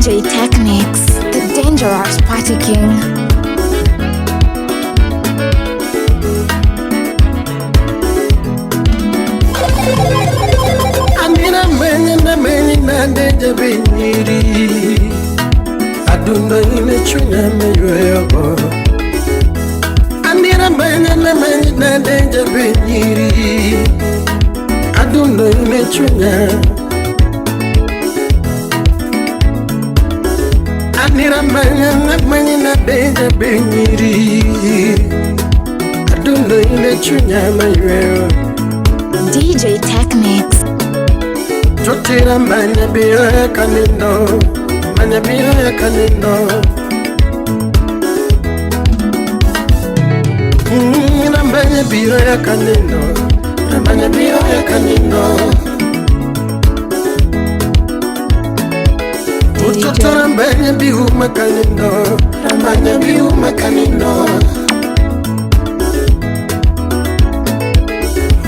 DJ Technics, the dangerous party king. Na deja benyiri adundo ine chunya meyogo Anira menya na deja benyiri adundo ine chunya Anira menya na deja benyiri adundo ine chunya meyogo DJ Technics. Chotira manya biyo ya kanindo Manya biyo ya kanindo Na manya biyo ya kanindo Manya biyo ya kanindo Uchotora manya biyo makanindo Manya biyo makanindo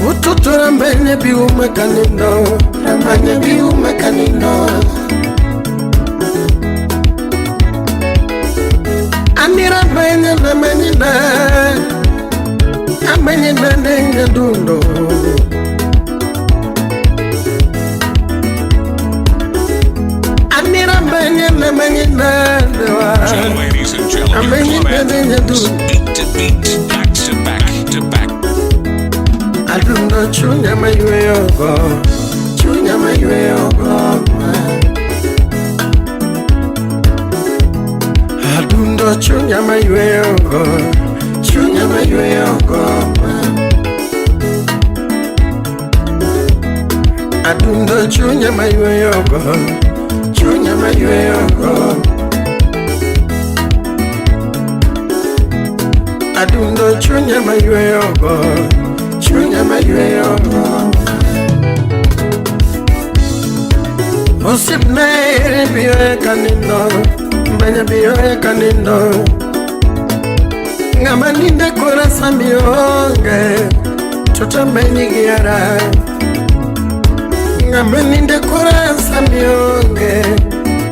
Uchotora manya biyo makanindo Manya biu makanino Anira manya na manyina Amanyina nenga dundo Anira manya na manyina Ladies and gentlemen, club anthems, beat to beat, back to back to back. Adundo chunya maywe yogo Chunya maywe yogo Adundo chunya maywe yogo Chunya maywe yogo Adundo chunya maywe yogo Chunya maywe yogo Adundo chunya maywe yogo Chunya maywe yogo Osip nae biyo ya kanindo Mbanya biyo ya kanindo Ngama ninde kura samionge Chota menyi giara Ngama ninde kura samionge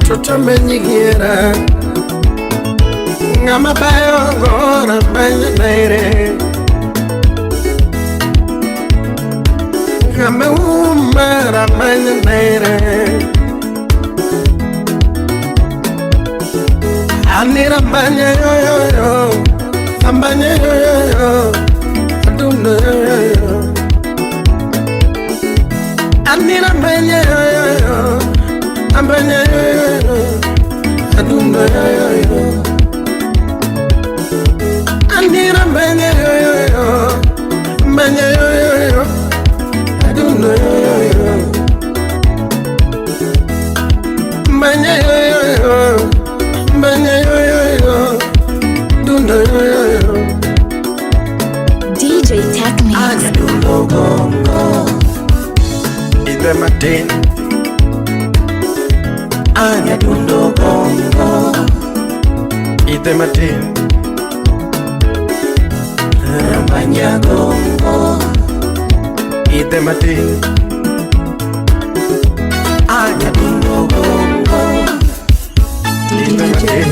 Chota menyi giara Ngama bayo gora mbanya naire Ngama umara mbanya naire Anira mbanya yo yo yo Ambanya yo yo yo Adundo yo yo yo Anira mbanya yo yo yo Ambanya yo yo yo Adundo yo yo yo Anira mbanya yo yo yo Mbanya yo yo yo Adundo yo yo yo Mbanya yo yo yo Mbanya yo yo yo Dundo yo yo yo DJ Technics. Anya dundo gongo Ide matin Anya dundo gongo Ide matin Mbanya gongo Ide matin Anya dundo gongo Ide matin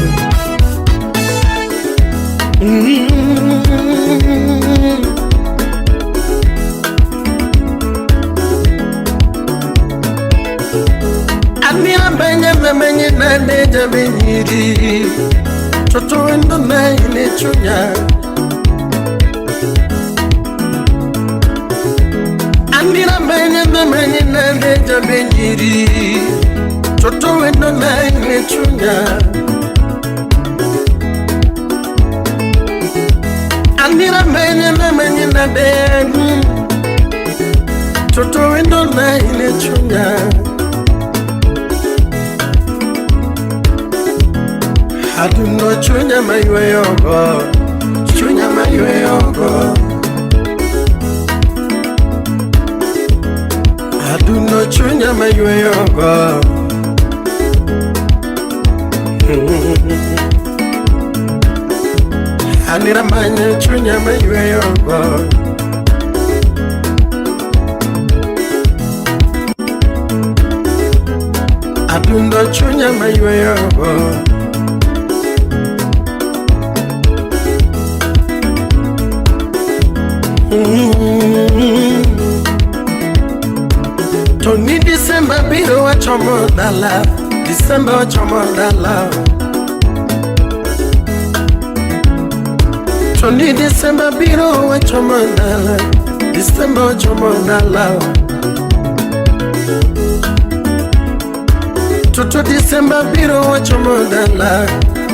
Anira mbanya na menye na deja benyiri Toto wendo na ile chunya Anira mbanya na menye na deja benyiri Toto wendo na ile chunya Anira mbanya na menye na deja Toto wendo na ile chunya Adundo chunya maywe yogo Chunya maywe yogo Adundo chunya maywe yogo Anira manya chunya maywe yogo Adundo chunya jama yoyo. Tony December biro wa chomo dala, December wa chomo dala. Tony December biro wa chomo dala, December wa chomo dala. Toto December biro wa chomo dala,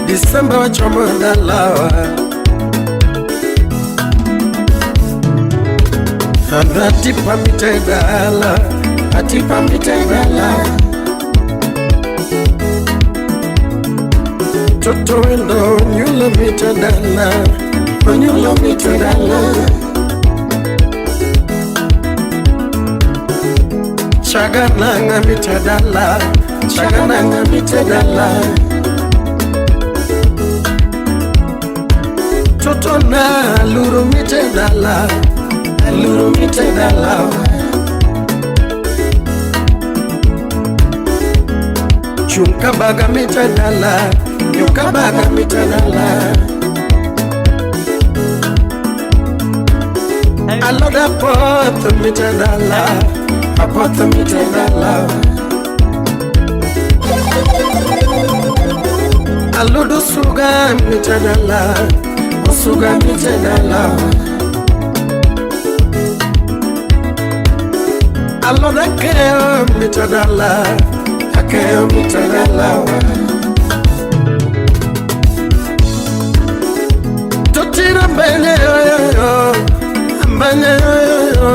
December wa chomo dala. Atipa mitedala, atipa mitedala. Toto endo nyulo mitedala, nyulo mitedala. Chagananga mitedala, chagananga mitedala. Toto na luru mitedala. Lulu mitedala. Chunka baga mitedala, nyuka baga mitedala. Aloda pot mitedala, apot mitedala. Alodo suga mitedala, osuga mitedala. Aloda keo mitadala, akeo mitadala. Totira mbele yo yo yo, mbanya yo yo yo,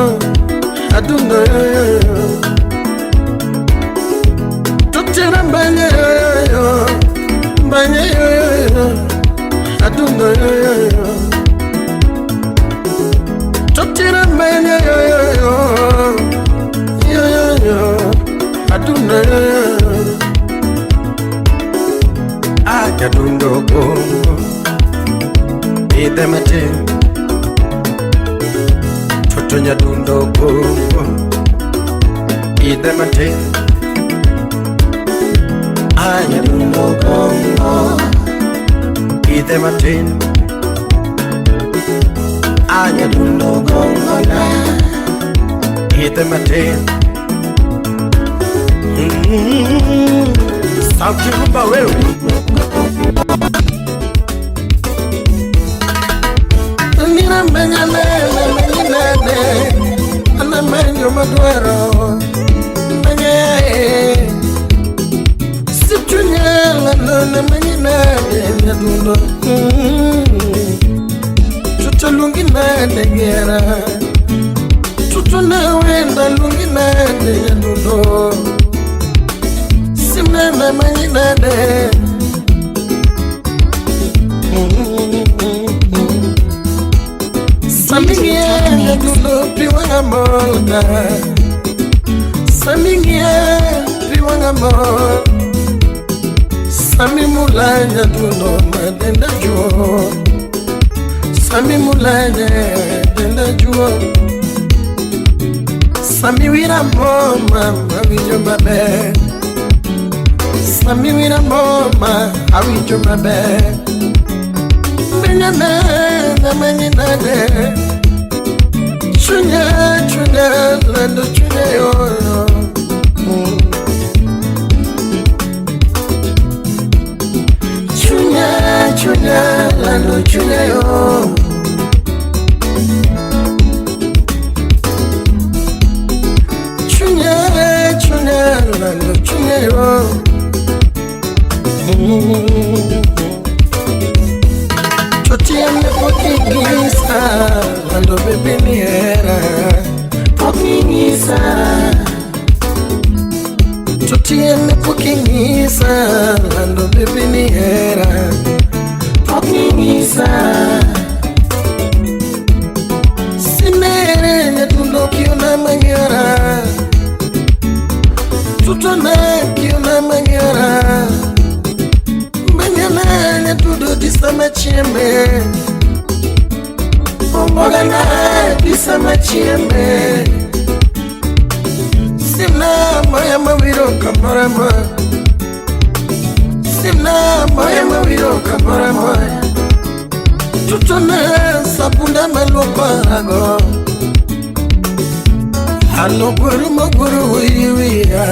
adundo yo yo yo. Totira mbele yo yo yo, mbanya yo yo yo, adundo yo yo yo. Totira mbele yo yo yo. Aduna Akadundo Gongo Idemate Totonya Dundo Gongo Idemate Ayadundo Gongo Idemate Ayadundo Gongo Idemate Sauti rumba wewe Nina menya lele menginane Ana menyo maduero Menye Situnyela lele menginane Nyadundo Tutalungi nane gera Tutuna wenda lungi nane Nyadundo Simnana manginade Samingia Nyadundo piwanga mola Samingia piwanga mola Sami mula Nyadundo madenda juo Sami mula madenda juo Sami wira moma mawijo mabe Sami wira moma awijo mabe Benyana na manginade Chunya chunya lando chunya yo Chunya chunya lando chunya yo Chunya chunya lando chunya yo Totiame pokingisa lando bebe ni era Pokingisa Totiame pokingisa lando bebe ni era Pokingisa Sinere Nyadundo kiona manyara Tutona kiona manyara Manyana Nyadundo disama chiembe Ombogana disama chiembe Simna maya mawiro kamarama Simna moya mawiro kamora moya Tutone sapunda meloparago Halo guru maguru wiya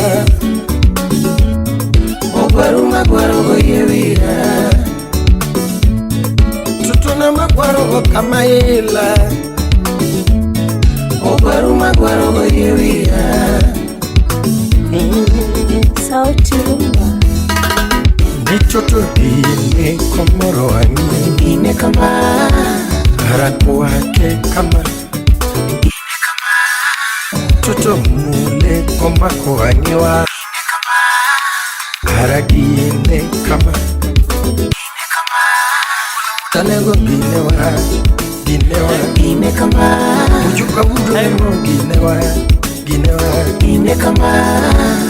Ogwaru magwaru wiya Tutone magwaru kamaila Ogwaru magwaru wiya Sauti rumba Nichoto ine komoro wangi Ine kama Haraku wake kama Ine kama Toto mule komako wangiwa Ine kama Haragi ine kama Ine kama Talego ginewa Ine kama Ujuka uduremo ginewa Ine kama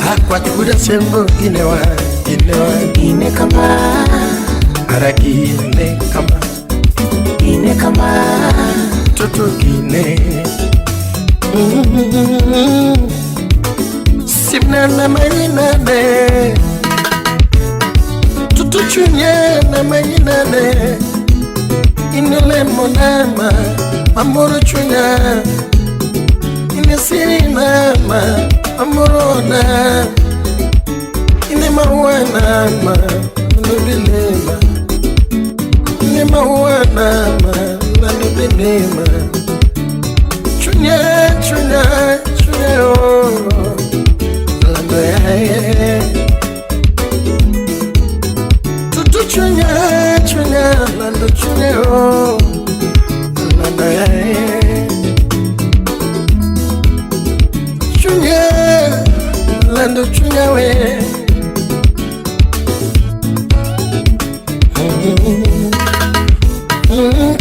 Hakwa chukuda sembo ginewa Ine kama Haragi ine kama Ine kama Toto gine Simna na mayinane Toto chunye na mayinane Inule monama Amoro chunya Ine siri nama Amoro na Ine mawana ma Nubilema Ine mawana ma Nubilema Chunya oh Lando ya Tutu chunya Lando chunya oh Lando ya Chunya Lando chunya we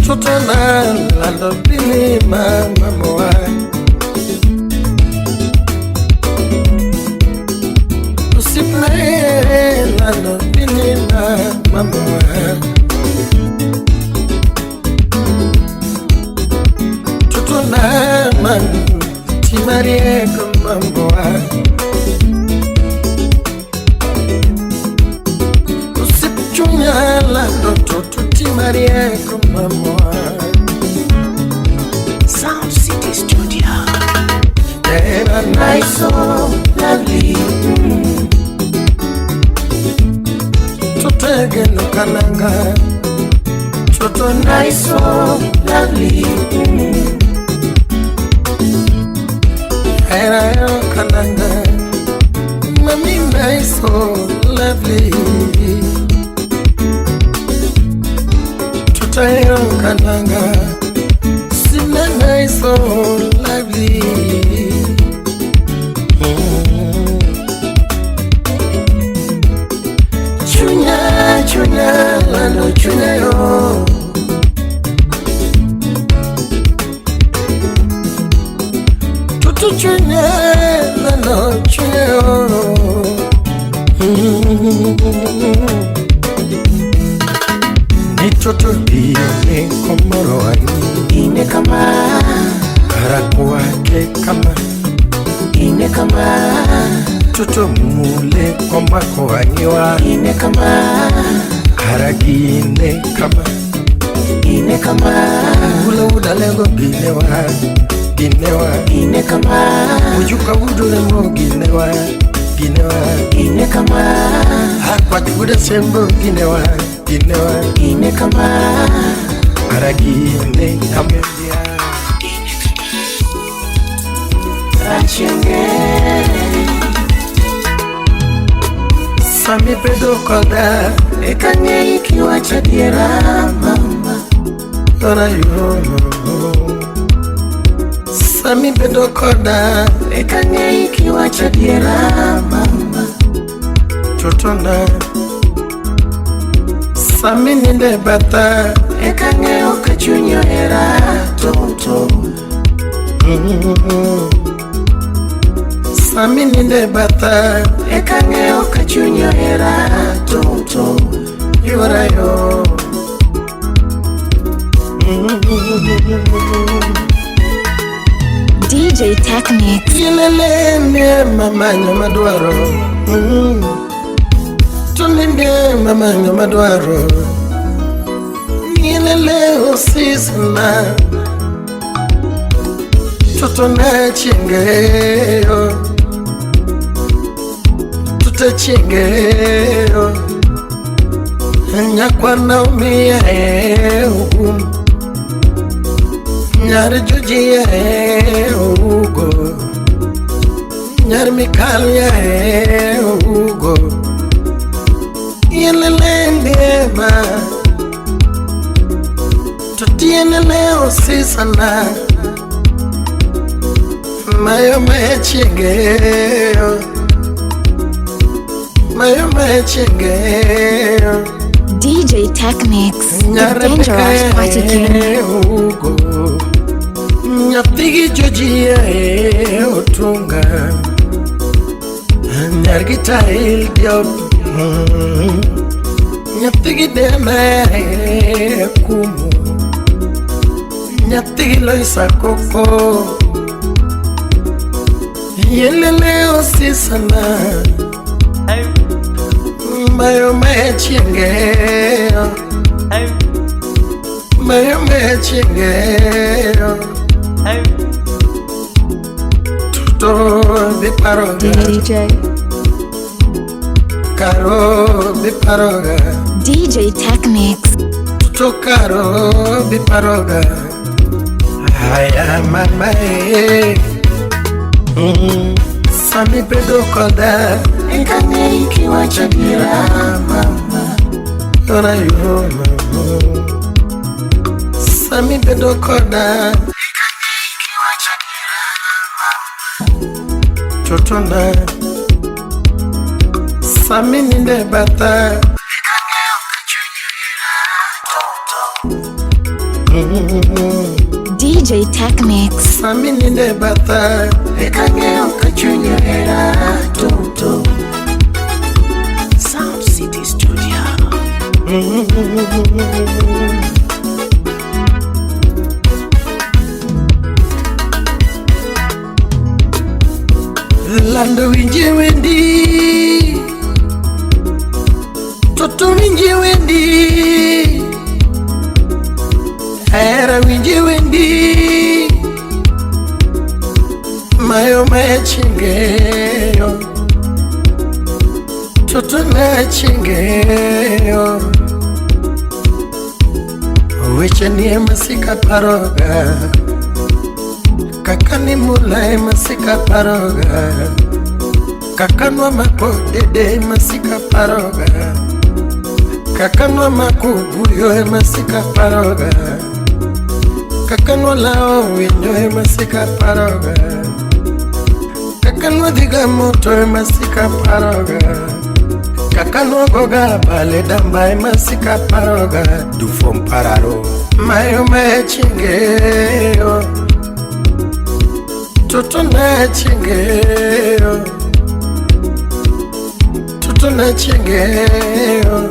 Tutana Lando bili mama moa Usipne Lando bili mama moa Tutana man Timarie kama moa Usipchunya Lando tuti Maria kama moa Sound City Studio Era nice So lovely Tutege no kananga Toto nice So lovely Era yo kananga Mami nice so lovely Tutayo kananga Sina nice so lovely Chunya lando chunya yo Tutu chunya lando chunya yo Nichoto ine komoro wangi Ine kama Haraku wake kama Ine kama Tutu mule komako wangiwa Ine kama Haragi ine kama Ine kama Ula lego ginewa Ine kama Ujuka uduremo ginewa Ine kama Hakwa chukuda sembo ginewa Ine kama Haragi ine kama Rachenge Sami pedo koda Ekanye ikiwa chadiera mama Yona yo Sami pedo koda Ekanye ikiwa chadiera mama Totona Sami ninde bata Ekanye okachunyo era toto Sami ninde bata Ekanye okachunyo era toto Yora yo DJ Techniques Yelele me mama nyamadwaro Tony Ndiema manga madwaro Nile leo sisana Toto na chingeyo Tuta chingeyo Nyakwa na umia Nyari juji ugo Nyari mikali ugo Yelele Ndiema Tutiene leo sisana Mayo mechingeyo Mayo mechingeyo DJ Technics, the dangerous party king. Nyapigi jojia otunga Nyargita il diop Nyapigi dema kumu Nyapigi loisa koko Yelele osisana Mayo mechingeyo Mayo mechingeyo Tuto biparoga DJ Karo biparoga DJ Technics. Tuto karo biparoga Haya mama Sami pedo koda Ekane ikiwa chadira mama Yona yo mama Sami pedo koda Ekane ikiwa chadira mama Chotona Sami ninde bata Ekane okachunyira DJ Technics. Sami ninde bata Ekane okachunyira toto Sound City Studio Lando winje wendi Toto winje wendi Era winje wendi Mayo mechingeyo Toto na chingeyo Weche nie masika paroga Kakani mulai masika paroga Kakanwa makodede masika paroga Kakanwa makuguyo masika paroga Kakanwa lao winyo masika paroga Kakanwa diga moto masika paroga Kakanwa goga bale damba masika paroga Dufom pararo Mayo mechingeyo Toto na chingeyo Toto na chingeyo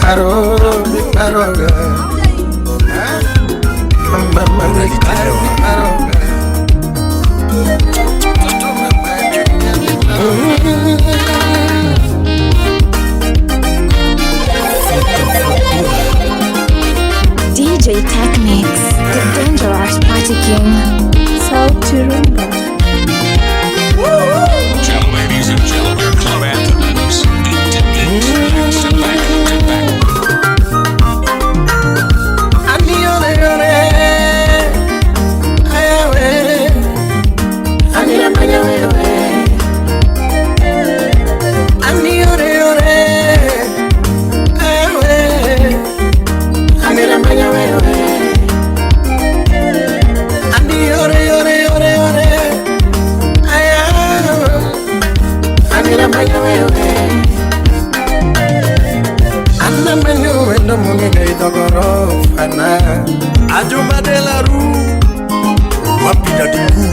Karo biparoga Mama karo biparoga Toto mama chingeyo DJ Technics, the dangerous party king. South Rumba. Ladies and gentlemen, club anthems. Beat to beat, back to back to back. Ani ore ore, ayawe, Ani la manya wewe ani ore ore, ayawe, Ani la manya wewe ani ore ore ore ore, ayawe, Ani la manya wewe anna menu wendo muniga idogoro fana, ajuma de la rue, wapida diku.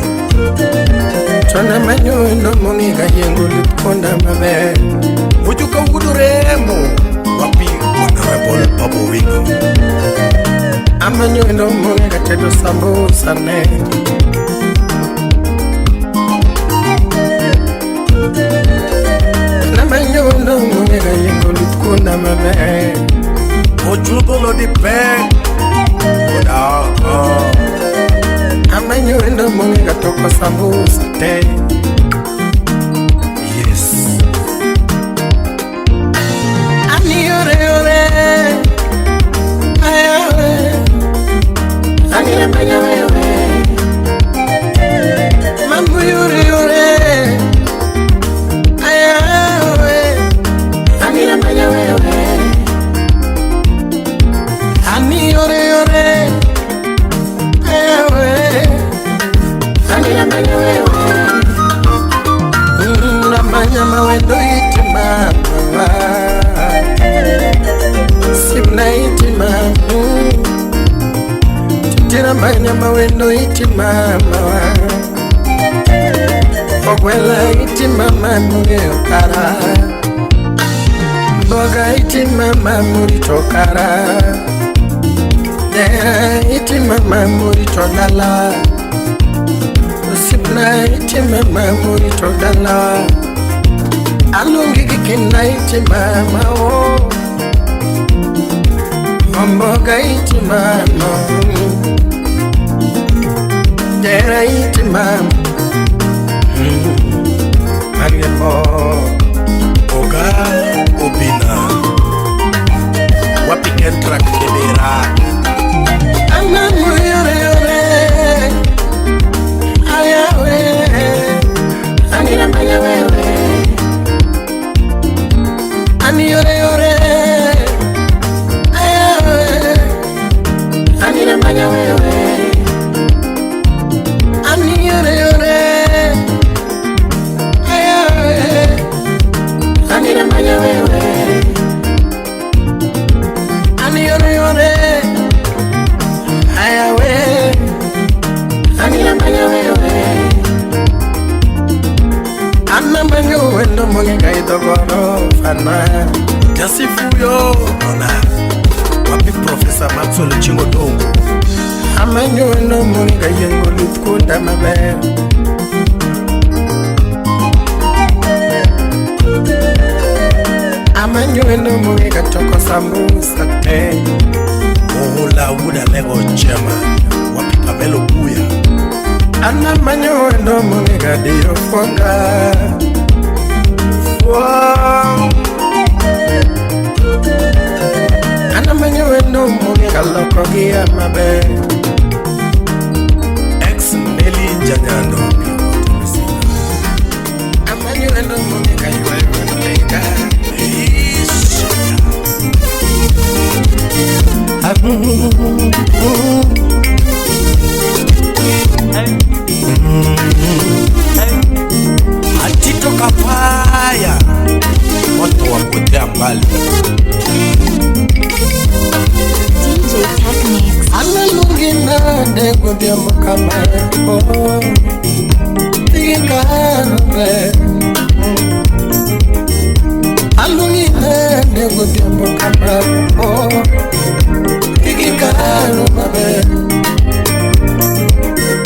Tona menu wendo muniga yengu liponda mabe, ujuka uduremo, wapi honorable Babu Wingo. Amanyo wendo muniga tedo sambo sane. wendo mwenga yengo lutkunda mabe ojugo lo di pe odako amanyo wendo mwenga toko sambu stay. Yes ani yore yore ayawe ani ramanya wewe mambo yore yore ayawe ani ramanya wewe ani yore yore ayawe ani ramanya wewe ramanya mawendo itima simna itima tiramanya mawendo itima Ogwela itima mamuri okara Boga itima mamuri tokara Itima mamuri todala Sipna itima mamuri todala Alungi kikina itima mao Omboga itima mamuri Dera itima Mariamo Oga Obina Wapi kentra kebera Anamu yore yore Ayawe Anira maya wewe Ani yore yore Ayawe Anira maya wewe Ani yore yore Anira manya wewe Ani yore yore ayawe Anira manya wewe Anna manyo wendo monge kaidogoro fana Jasifuyo ona Wapi Professor Maxwell Chingo Dongo Amanyo wendo monge kayengo lutkunda mabe Amanyo eno mwega toko sambu sate Ola uda lego chema Wapika melo buya Ana manyo eno mwega diyo fonga Ana manyo eno mwega loko gia mabe Ex Nelly Njanyando Amanyo eno mwega yuwa lega Atito kapaya moto wa kutea mbali DJ Technics Analungina nego vya mkama Tigikarabe Alungina nego vya mkama Tigikarabe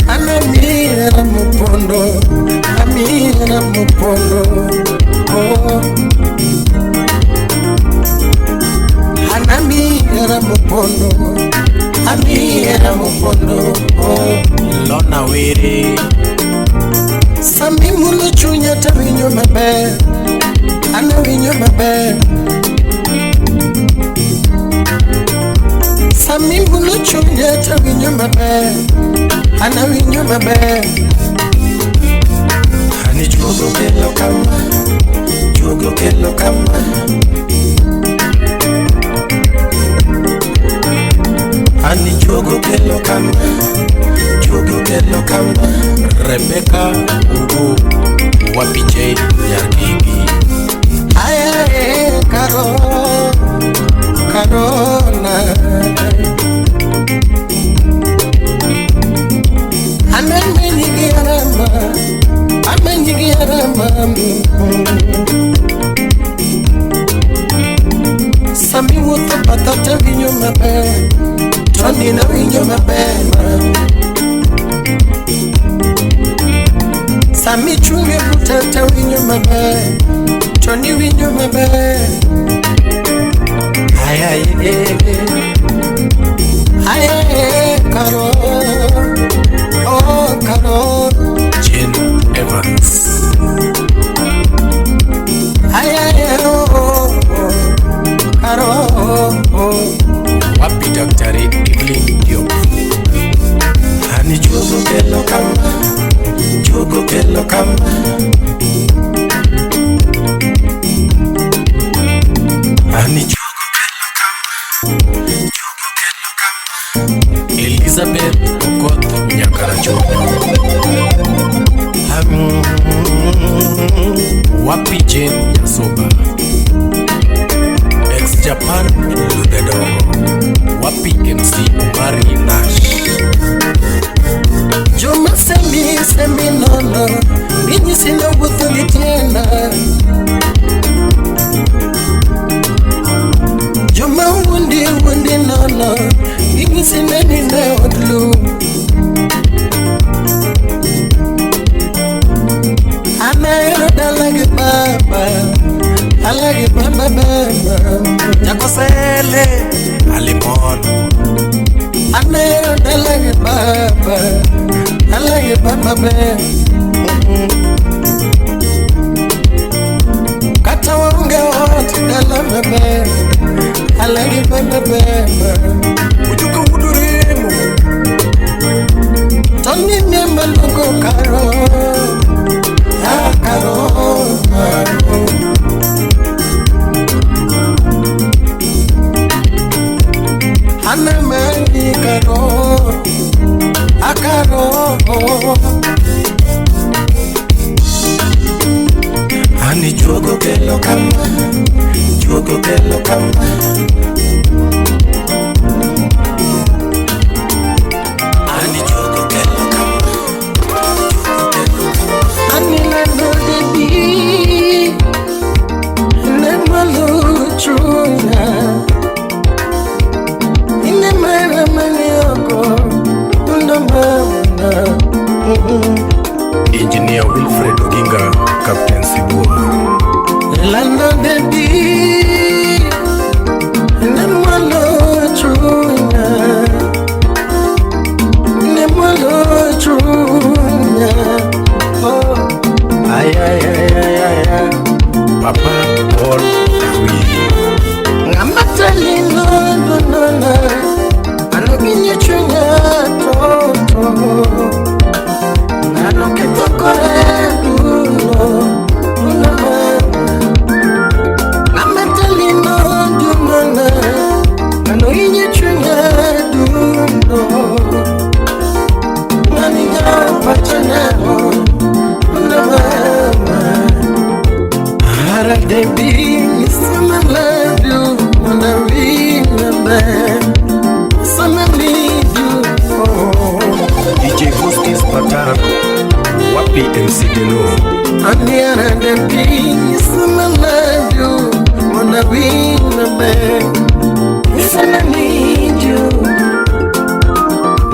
Anamira mupondo Amira mupondo Anamira mupondo Amira mupondo Lona wiri Sami mulu chunya tawinyo mabe Ana winyo mabe Sami mulu chunya tawinyo mabe Ana winyo mabe Ani jugo kelo kama Jugo kelo kama Ani jugo kelo kama Jugo kelo kama Rebecca Ugu Wapi J Yargigi Aye Karo Karona Amenyigiarama Sami wuto patata vinyo mabe Tony na vinyo mabe Sami chunge kutata vinyo mabe Tony Ndiema. Ay, Caro. Oh, Caro. Jane Evans. Ay, oh, Caro. Wapi Daktari Evelyn Diop. Ani jogo kelo kama. Jogo kelo kama. Ani jogo kelo kama. Elizabeth Okot Nyakarachoka. Wapi Jane Yasoba. Ex-Japan Ludedogo. Wapi MC Omari Nash. Juma semi nono. Bini sino buthuli tena. Juma wundi nono. Bini sino nina odlu. Anaero dalagi baba. Alagi baba. Jakosele Alimon. Anaero dalagi baba. Alagi baba. Kata wange wote dalama. Alagi baba. Ujuka uduremu. Tony Ndiema lungo Caro. Ah, Caro. Ana mani Caro. Ah, Caro. Ani jogo kelo kama. Jogo kelo kama. Ani jogo kelo kama. Jogo kelo kama. Ani lando debi. Nemalo chuna. Ine mara manioko. Undamana. Engineer Wilfred Oginga, Captain Sibua. Lando debi. Nemalo chuna. Nemalo chuna. Oh, ay. Papa Paul Kawi. Ngamatali no. Ano ginye chuna toto. Ano ketokore duno. Ngamatali no. Ano ginye chuna duno. Naniga pachanamo. Ara debi, some love you, wanna remember. Some need you. DJ Hostis Patan, Wapi MC Deno. Ara debi, some love you, wanna remember. Some need you.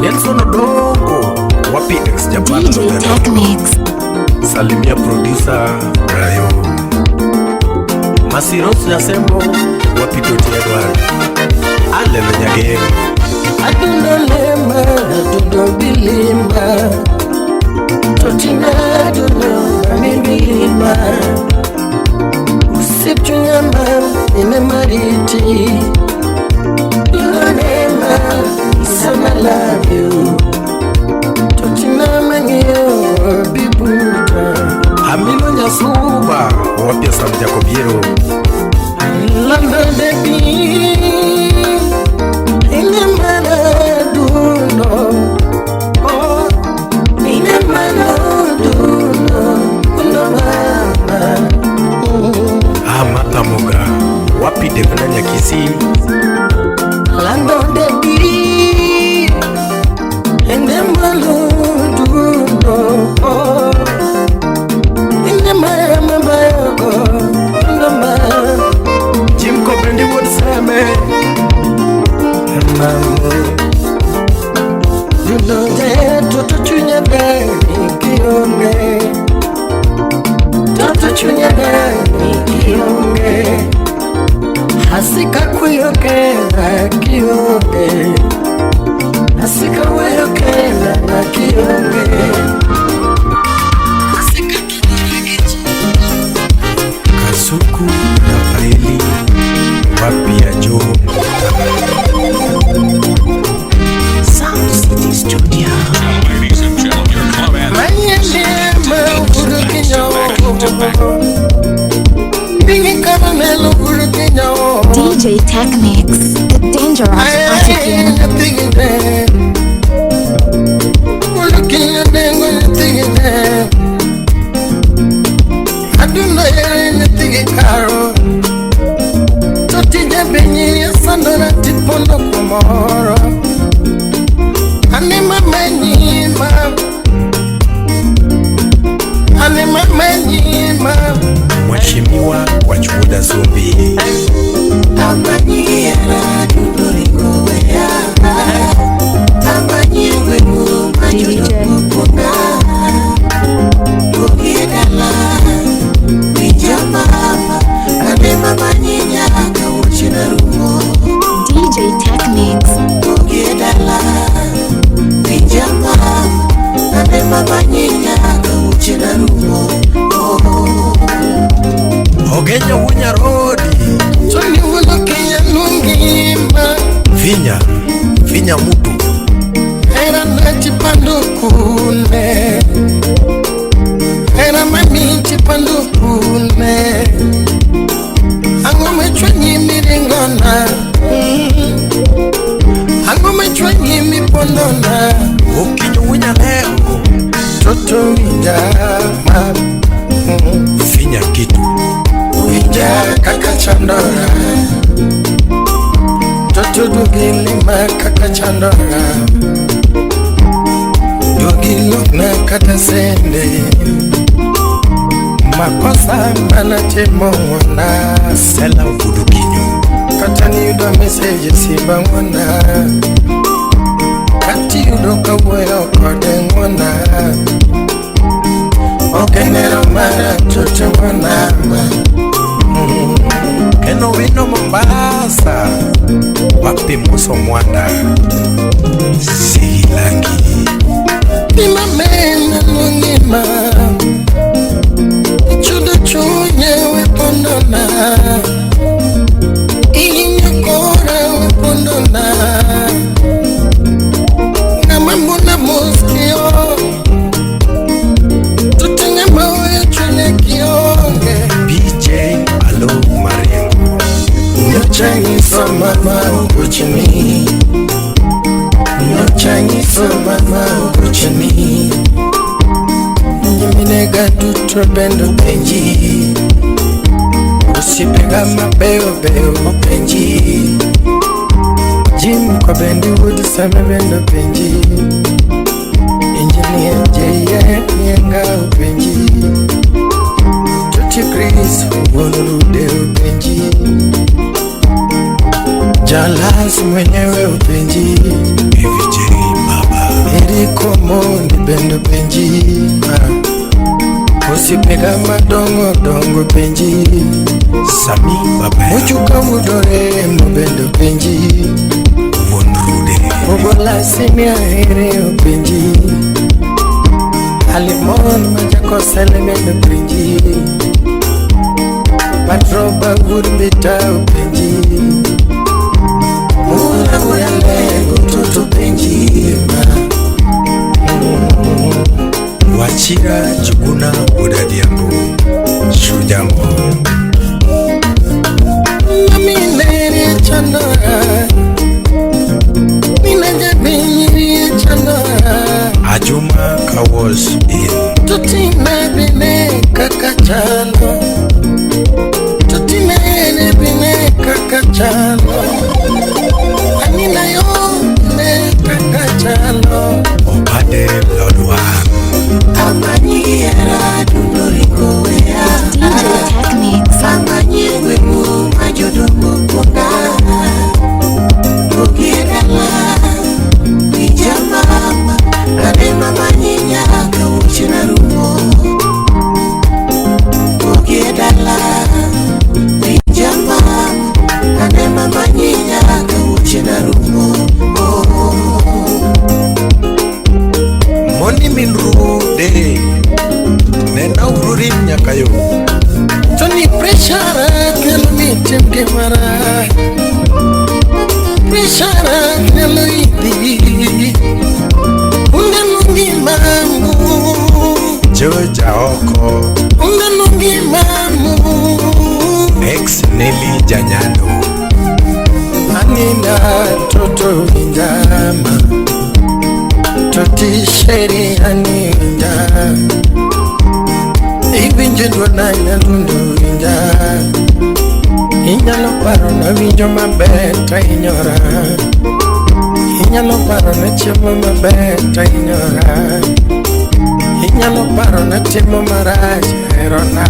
Nelson Odongo, Wapi ex-Japan DJ Technics. Salimia producer Rayo. Masiros Yasembo, Wapi Doti Edward. Alelo Nyage. Adundo lema, adundo bilima. Totina adundo bilima. Usip chunyama, ine mariti. Lema, isama love you. Totina mangyo, bibuta. Amilo Nyasuba, Wapia Sam Jacobiero. Lando debi. Ine mana duno. Oh, ine mana duno. Uno mama. Amata Moga, Wapi Devina Nyakisi. Lando debi. Ine mana duno. Oh, ine mana bayoko. Uno mama. Jim Copendi would say me. You know that to touch you baby, kill me. Don't touch chunya gani kionge hasika kuyokela kionge hasika weyokela na kionge Kasuku Rafaeli Wapia Jo Sound City Studio. Ladies and gentlemen, your club DJ Technics, the dangerous African. I don't know anything, Caro. Totija benyi ya sandora tipono kumoro. Anima menima. Anima menima. Mheshimiwa wa Chuda Zumbi. Abanyira dudoringo wea. Abanyigwe mu majodo kupuna. Kugidala. Bijamama. Anema manyinya kawuchina rumo. DJ Technics. Kugidala. Bijamama. Anema manyinya kawuchina rumo. Ogenya Wunya Road. Tony Ndiema Nungima. Vinya mutu. Era nati pandukune. Era mami chipandukune. Angome chwenyi miringona. Angome chwenyi mipondona. Okinyo Wunya leo. Toto Ndiema. Vinya kitu. Winja kaka chandora. Toto dugilima kaka chandora. Dugiluna kata sende. Makosa mana temona. Sela vudu kinyo. Kata ni udo message simba mwana. Kati udo kawoyo kode mwana. Okenero mara toto mwana. Keno wino Mombasa Wapi muso mwanda Silangi Nima mena nungima Chudo chunye wepondona Inyakora wepondona Namambuna muskio Tutenye mawe chune kionge BJ Alo Mariam No Chinese for mama Uguchini No Chinese for mama Uguchini Nyiminega dutro bendo penji Usipega mabeo beo penji Jim kwa bendi wood same bendo penji Engineer J.M. Yenga upenji Tuti Chris Ugonurude upenji Jalas mwenyewe upenji BVJ baba Eriko Mondi bendo penji Usipega madongo dongo penji Sami baba Muchuka mudore mbendo penji Ugonurude Ugola simia ere upenji Alimon majako selemendo penji Patroba gurbita upenji Mula mula lego tutu penji Wachira chukuna udadiambu Shujambo Nami nere chandora Nina jabiri chandora Ajuma Kawas in Tutina bine kakachalo Tutina bine kakachalo Anina yo ne kakachalo Opade Lodwa Amanyira dudoringo wea. DJ Technics. Amanyigwe mu majodo kupuna. Kugidala. Bijamama. Anema manyinya kawuchina Oni min rude Nena ururi nyakayo Tony pressure kelo mitem kemara Pressure kelo idi Unganungi mamu Joja oko Unganungi mamu Ex Nelly Janyano Anina Toto Ndama Toti Sheri Anida Ibinje dwananya dundu inja Inyalo paro na winjo mabeta inyora Inyalo paro na chiemo mabeta inyora Inyalo paro na timo marach erona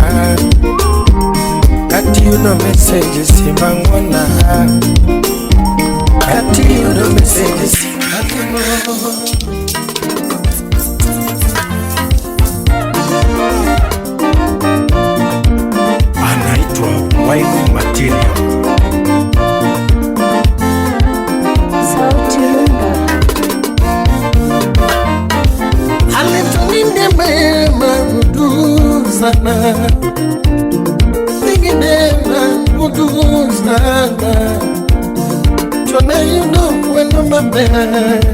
Kati yudo messages simangona Kati yudo messages simangona Wine material. Sauti Rumba. Tony Ndiema uduzana. Tony Ndiema uduzana. Tona you know when I'm bad.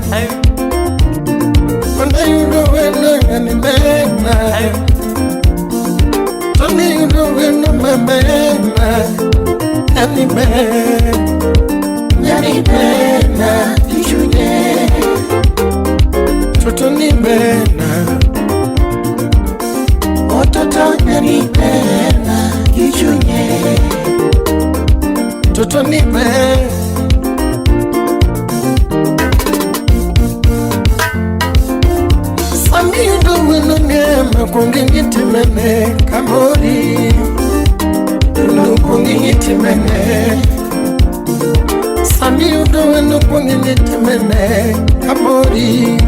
Tona you know when I'm bad. Tony, you know when I'm a man, any man, any man, you know. Tony man, oh, Tony man, you know. Tony man. You do no nema kungingiti mene kamori no kungingiti mene Sami you do no kungingiti mene kamori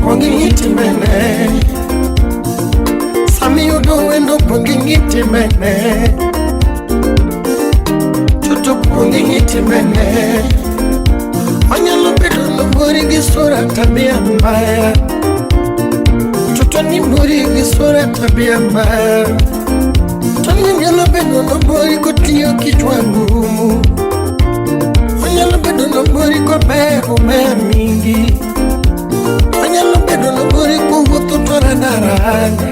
kungingiti mene Sami you do no kungingiti mene Tutu kungingiti mene Anyalo bedo no bori gisura tabia mbaya Tony muri gisura tabia mbaya Tony nyalo bedo no bori kutiyo kichwa ngumu Anyalo bedo no bori kwa beho mea mingi Anyalo bedo no bori kuhutu tora naranga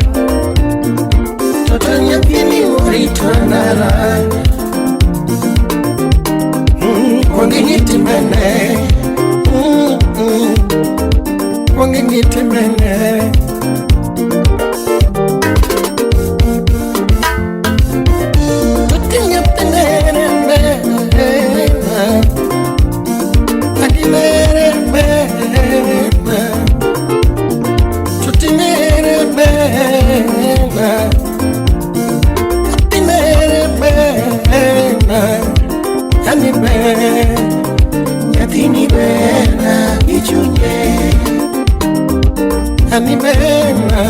Toto nyapini muri tora naranga Wangingiti mene Wangingiti mene Tutinya penere mene Adinere mene Tutinere mene Adinere mene Yani be, yatini be na ichunye. Yani be na,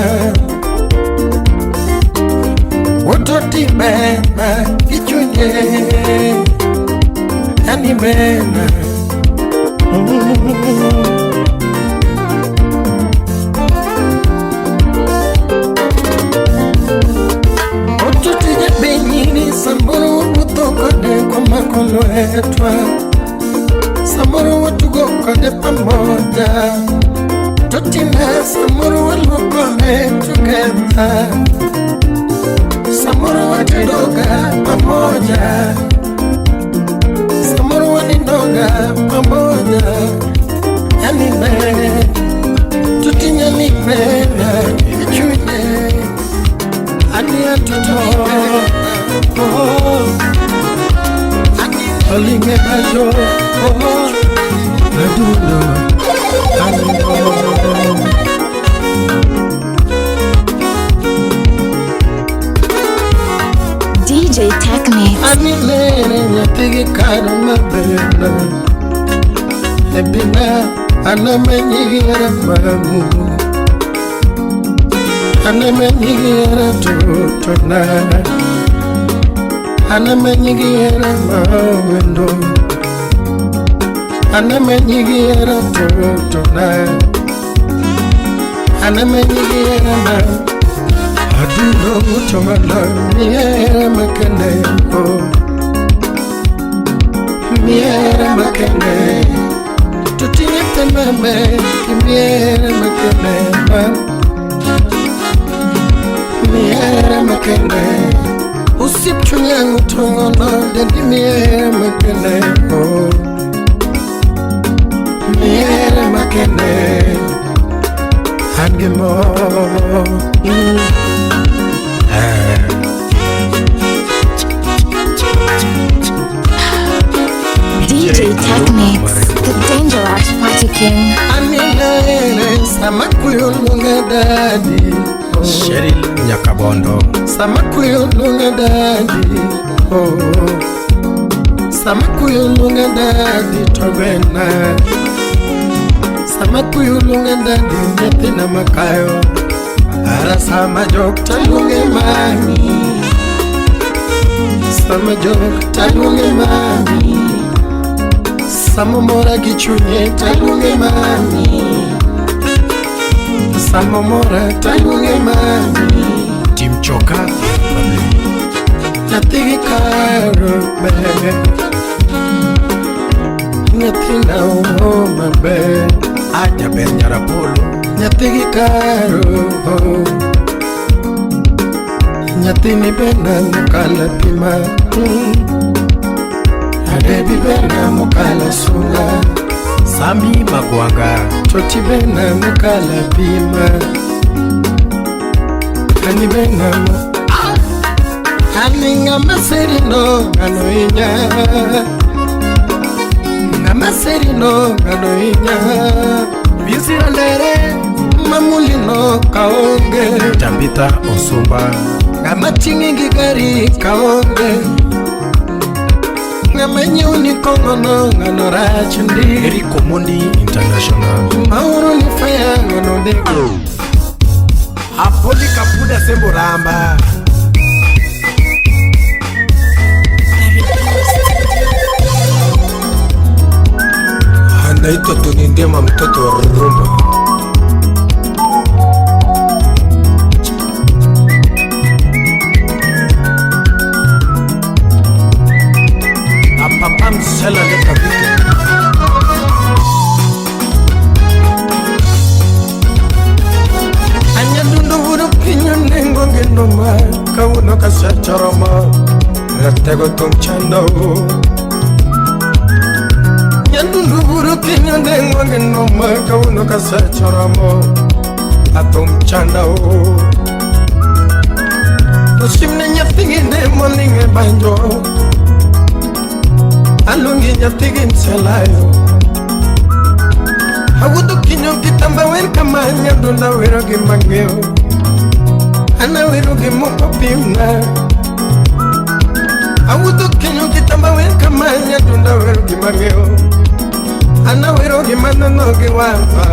wototi be na ichunye. Yani be na. Wototi je benyini samburu utoko de kwa makono etwa Samuru watugo kode pamoja Totina samuru walukone together Samuru watidoga pamoja Samuru wanidoga pamoja Yani me Tutinya ni pena Ichune Ani atuto Olinge bajo, oh, aduno, DJ Technics. Anilere nyatigi karma bena, ebina anamenyigira mamu, anamenyigira tutona. Anamenyigira mawendo Anamenyigira totona Anamenyigira ma aduno mutomala miera makende oh miera makende tutinyete mame miera makende miera makende usip chunyangu tongono dendi miera makende oh miera makende Angemo DJ Techniques, the dangerous party king. Anile samakuyo lunga dadi Cheryl Nyakabondo Samakuyo lunga dadi oh Samakuyo lunga dadi togena Samakuyo lunga dadi nyatina makayo Ara sama jok talunge mami Sama jok talunge mami Sama mora gichunye talunge mami Sama mora talunge mami Tim Choka Nyatigi karo bebe Nyatina oma bebe Aja ben nyarapolo Nyatigi karo Nyatini bena mukala pima Adebi bena mukala sula Sami magwanga Toti bena mukala pima Ani bena mukala Ani ngamaseri no Ngano inya Ngamaseri no Ngano inya Bisi andere Mamuli no kaonge Tambita osumba Ngamatingi gigari kaonge Ngamenyuni kongono ngano rachundi Eriko Mundi International Mauro ni faya ngano dego Apoli kapuda sembo ramba Anaitwa Tony Ndiema mtoto wa rumba Apapa msela leta vitu Anya dundu vuru kinyo nengo genoma Kauno kasa charama Ratego tongchanda Nyandundu vuru kinyo nengo genoma Kauno kasa charama Atongchanda Oshimne nyatigi nemo ninge banjo Alungi nyatigi mselayo Hawudu kinyo kitamba wen kamanya Dunda wero gimangeo Ana wero gimoko pimna Hawudu kinyo kitamba wen kamanya Dunda wero gimangeo Ana wero gimanano giwamba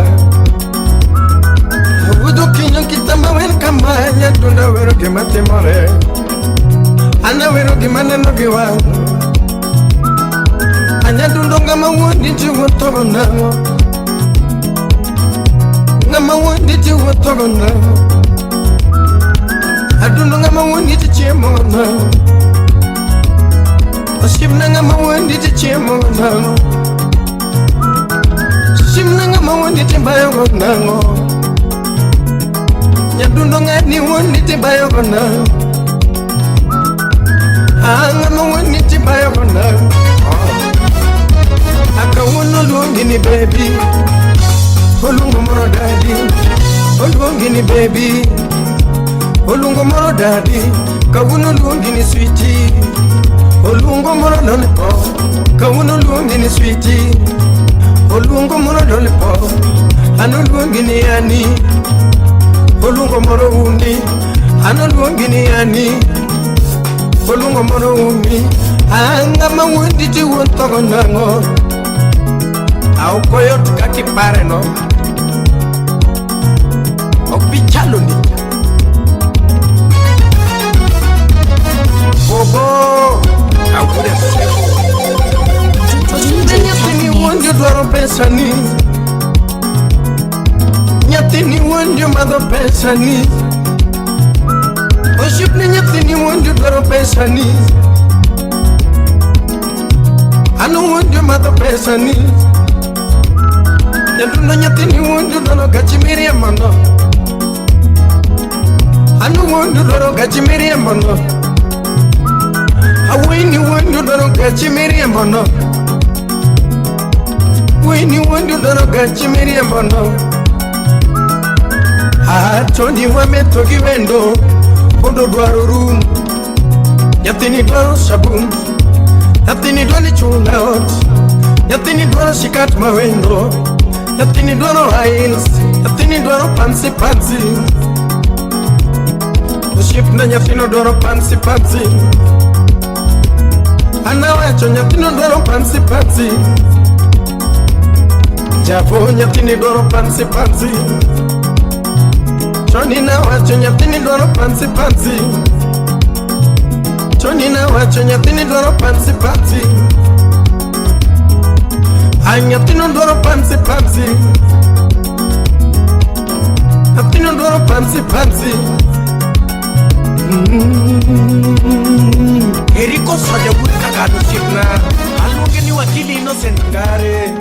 Hawudu kinyo kitamba wen kamanya Dunda wero gimatimore Ana wero gimanano giwamba Anya dundo ngama woni jiwo togo nango Ngama woni jiwo togo nango Adundo ngama woni jichemo nango Oshimna ngama woni jichemo nango Shimna ngama woni jimbayo nango Nyadundo ngani woni jimbayo nango Ngama woni jimbayo nango Akawuno luongini baby Olungo moro daddy Olungini baby Olungo moro daddy Kawuno luongini sweetie Olungo moro lollipop Kawuno luongini sweetie Olungo moro lollipop Ano luongini yani Olungo moro uni Ano luongini yani Olungo moro uni Angama wundi jiwo togo nango Au koyot kaki pare no Opichalo ni Bobo Au kude Nyatini wonjo dwaro pesa ni Nyatini want your mother pensioni. Worship ni nyathini want you dwaro pesani. I don't want your mother pesani. Nyaduno nyathini want you dwaro gachimiri mano. I don't want you dwaro gachimiri mano. When you want you dwaro gachimiri mano. When you want you dwaro gachimiri mano. Tony Ndiema togi wendo. Kondo dwaro room. Nyathini dwaro sabun. Nyathini dwaro chungaot. Nyathini dwaro shikat mawendo. Nyathini dwaro heels. Nyathini dwaro pansi. Worship na nyathino dwaro pansi. Anawacho nyathino dwaro pansi. Javo nyathini dwaro pansi. Tony na wacho nyathini dwaro pansi. Tony na wacho nyathini dwaro pansi. Ay nyathino dwaro pansi. Nyathino dwaro pansi. Eriko saja buri kagado shikna. Alunge ni wakili Innocent Ngare.